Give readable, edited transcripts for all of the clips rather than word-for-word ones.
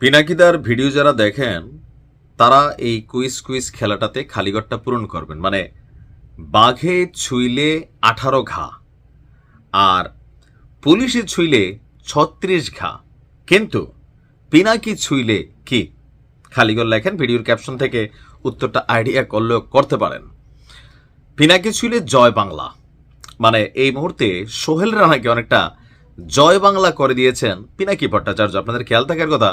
পিনাকিদার video যারা দেখেন তারা এই কুইজ খেলাটাতে খালিগড়টা পূরণ করবেন। মানে বাঘে ছুঁইলে 18 ঘা আর পুলিশে ছুঁইলে 36 ঘা, কিন্তু পিনাকি ছুঁইলে কি? খালিগড় লেখেন, ভিডিওর ক্যাপশন থেকে উত্তরটা আইডিয়া করলেও করতে পারেন। পিনাকি ছুঁইলে জয় বাংলা। মানে এই মুহূর্তে সোহেল রানাকে অনেকটা জয় বাংলা করে দিয়েছেন পিনাকি ভট্টাচার্য। আপনাদের খেয়াল থাকার কথা,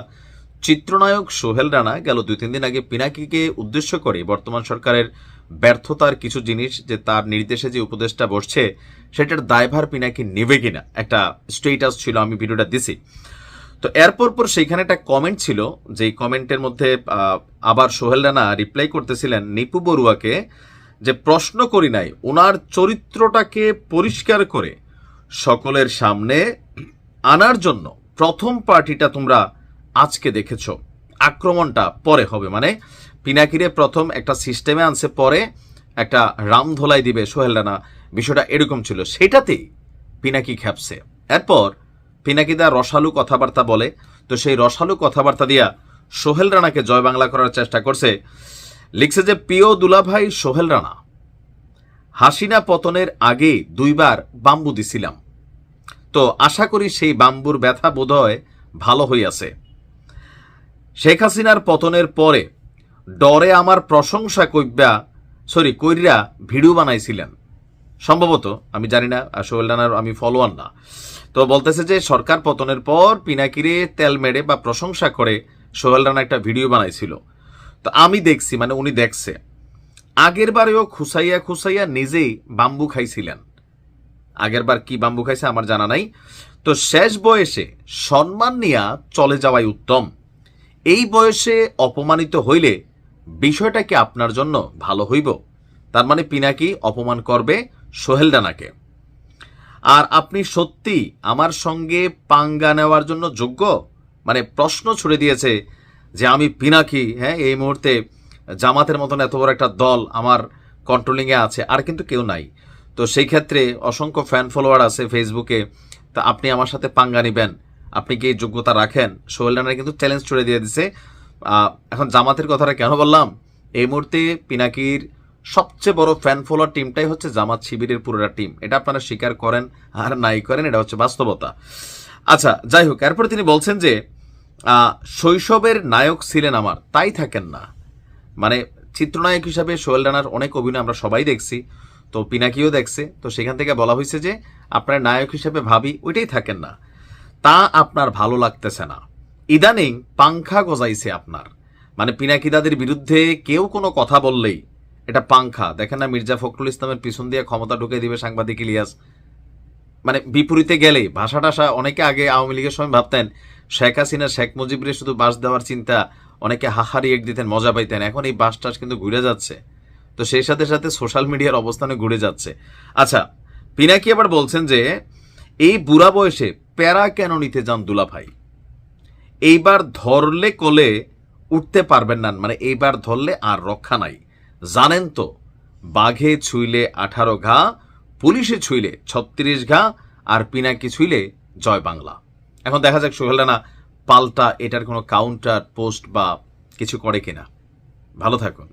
চিত্রনায়ক সোহেল রানা গেল 2-3 দিন আগে পিনাকিকে উদ্দেশ্য করে বর্তমান সরকারের ব্যর্থতার কিছু জিনিস যে তার নির্দেশে যে উপদেশটা বসছে সেটার দায়ভার পিনাকি নেবে কিনা একটা স্টেটাস ছিল, আমি ভিডিওটা দিছি। তো এরপর সেইখানে একটা কমেন্ট ছিল, যেই কমেন্টের মধ্যে আবার সোহেল রানা রিপ্লাই করতেছিলেন নিপু বড়ুয়াকে যে প্রশ্ন করি নাই, ওনার চরিত্রটাকে পরিষ্কার করে সকলের সামনে আনার জন্য প্রথম পার্টিটা তোমরা আজকে দেখেছ, আক্রমণটা পরে হবে। মানে পিনাকিরে প্রথম একটা সিস্টেমে আনছে, পরে একটা রামধোলাই দিবে সোহেল রানা, বিষয়টা এরকম ছিল। সেটাতেই পিনাকি খেপছে। এরপর পিনাকিদা রসালু কথাবার্তা বলে, তো সেই রসালু কথাবার্তা দিয়া সোহেল রানাকে জয় বাংলা করার চেষ্টা করছে। লিখছে যে প্রিয় দুলাভাই সোহেল রানা, হাসিনা পতনের আগে 2 বার বাম্বু দিছিলাম, তো আশা করি সেই বাম্বুর ব্যথা বোধহয় ভালো হইয়াছে। শেখ হাসিনার পতনের পরে ডরে আমার প্রশংসা কইরা ভিডিও বানাইছিলেন সম্ভবত, আমি জানি না, সোহেল রানার আমি ফলোয়ার না। তো বলতেছে যে সরকার পতনের পর পিনাকিরে তেল মেরে বা প্রশংসা করে সোহেল রানা একটা ভিডিও বানাইছিল, তো আমি দেখছি, মানে উনি দেখছে। আগের বারেও খুসাইয়া নিজেই বাম্বু খাইছিলেন। আগের বার কি বাম্বু খাইছে আমার জানা নাই। তো শেষ বয়সে সম্মান নিয়ে চলে যাওয়াই উত্তম। এই বয়সে অপমানিত হইলে বিষয়টা কি আপনার জন্য ভালো হইব? তার মানে পিনাকি অপমান করবে সোহেল রানাকে। আর আপনি সত্যি আমার সঙ্গে পাঙ্গা নেওয়ার জন্য যোগ্য? মানে প্রশ্ন ছুড়ে দিয়েছে যে আমি পিনাকি, হ্যাঁ, এই মুহূর্তে জামাতের মতন এত বড় একটা দল আমার কন্ট্রোলিংয়ে আছে, আর কিন্তু কেউ নাই। তো সেই ক্ষেত্রে অসংখ্য ফ্যান ফলোয়ার আছে ফেসবুকে, তা আপনি আমার সাথে পাঙ্গা নিবেন, আপনি কি এই যোগ্যতা রাখেন? সোহেল রানার কিন্তু চ্যালেঞ্জ ছুড়ে দিয়ে দিছে। এখন জামাতের কথাটা কেন বললাম, এই মুহূর্তে পিনাকির সবচেয়ে বড় ফ্যান ফলোয়ার টিমটাই হচ্ছে জামাত শিবিরের পুরোটা টিম। এটা আপনারা স্বীকার করেন আর নাই করেন, এটা হচ্ছে বাস্তবতা। আচ্ছা, যাই হোক, এরপরে তিনি বলছেন যে শৈশবের নায়ক ছিলেন আমার, তাই থাকেন না। মানে চিত্রনায়ক হিসাবে সোহেল রানার অনেক অভিনয় আমরা সবাই দেখছি, তো পিনাকিও দেখছে। তো সেখান থেকে বলা হয়েছে যে আপনার নায়ক হিসেবে ভাবি, ওইটাই থাকেন না, তা আপনার ভালো লাগতেছে না। ইদানিং পাংখা গজাইছে আপনার। মানে পিনাকিদাদের বিরুদ্ধে কেউ কোনো কথা বললেই এটা পাংখা। দেখেন না, মির্জা ফখরুল ইসলামের পিছন দিয়ে ক্ষমতা ঢুকে দিবে সাংবাদিক ইলিয়াস। মানে বিপরীতে গেলে ভাষা টাষা, অনেকে আগে আওয়ামী লীগের সময় ভাবতেন শেখ হাসিনা শেখ মুজিবরে শুধু বাস দেওয়ার চিন্তা, অনেকে হাহারি এক দিতেন, মজা পাইতেন। এখন এই বাস টাস কিন্তু ঘুরে যাচ্ছে, তো সেই সাথে সাথে সোশ্যাল মিডিয়ার অবস্থানে ঘুরে যাচ্ছে। আচ্ছা, পিনাকি আবার বলছেন যে এই বুড়া বয়সে প্যারা কেন নিতে যান দুলাভাই? এইবার ধরলে কোলে উঠতে পারবেন না, মানে এইবার ধরলে আর রক্ষা নাই। জানেন তো, বাঘে ছুঁইলে 18 ঘা, পুলিশে ছুঁইলে 36 ঘা, আর পিনাকি ছুঁইলে জয় বাংলা। এখন দেখা যাক সোহেল রানা পাল্টা এটার কোনো কাউন্টার পোস্ট বা কিছু করে কিনা। ভালো থাকুন।